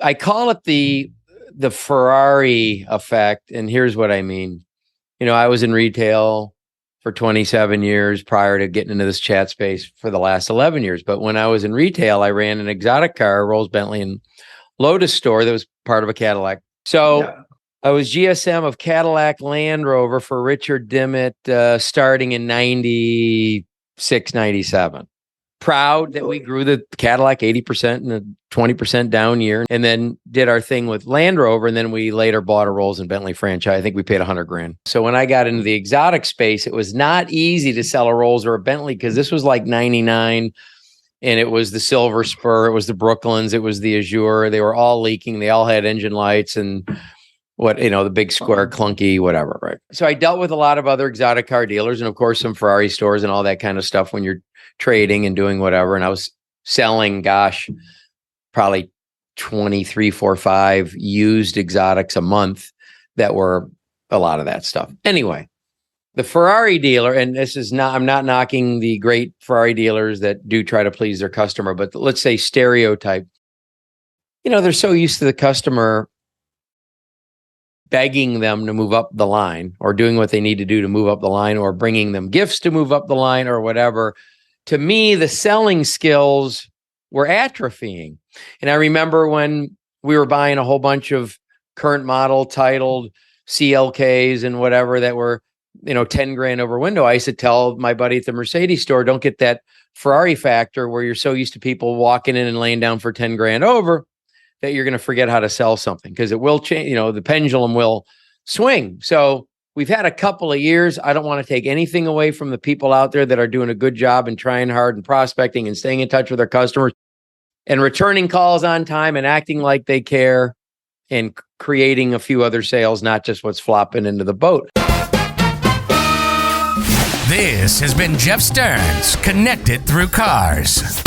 I call it the Ferrari effect. And here's what I mean. I was in retail for 27 years prior to getting into this chat space for the last 11 years. But when I was in retail, I ran an exotic car, Rolls, Bentley, and Lotus store that was part of a Cadillac. So I was GSM of Cadillac Land Rover for Richard Dimmitt starting in 96, 97. Proud that we grew the Cadillac 80% in a 20% down year, and then did our thing with Land Rover. And then we later bought a Rolls and Bentley franchise. I think we paid $100,000. So when I got into the exotic space, it was not easy to sell a Rolls or a Bentley because this was like 99. And it was the Silver Spur, it was the Brooklyns, it was the Azure. They were all leaking. They all had engine lights and the big square clunky, whatever, right? So I dealt with a lot of other exotic car dealers and of course some Ferrari stores and all that kind of stuff when you're trading and doing whatever. And I was selling, probably 23, 4, 5 used exotics a month that were a lot of that stuff. Anyway, the Ferrari dealer, and I'm not knocking the great Ferrari dealers that do try to please their customer, but let's say stereotype, they're so used to the customer begging them to move up the line or doing what they need to do to move up the line or bringing them gifts to move up the line or whatever. To me, the selling skills were atrophying. And I remember when we were buying a whole bunch of current model titled CLKs and whatever that were, $10,000 over window. I used to tell my buddy at the Mercedes store, don't get that Ferrari factor where you're so used to people walking in and laying down for 10 grand over that you're going to forget how to sell something because it will change, the pendulum will swing. So we've had a couple of years. I don't want to take anything away from the people out there that are doing a good job and trying hard and prospecting and staying in touch with their customers and returning calls on time and acting like they care and creating a few other sales, not just what's flopping into the boat. This has been Jeff Stearns, Connected Through Cars.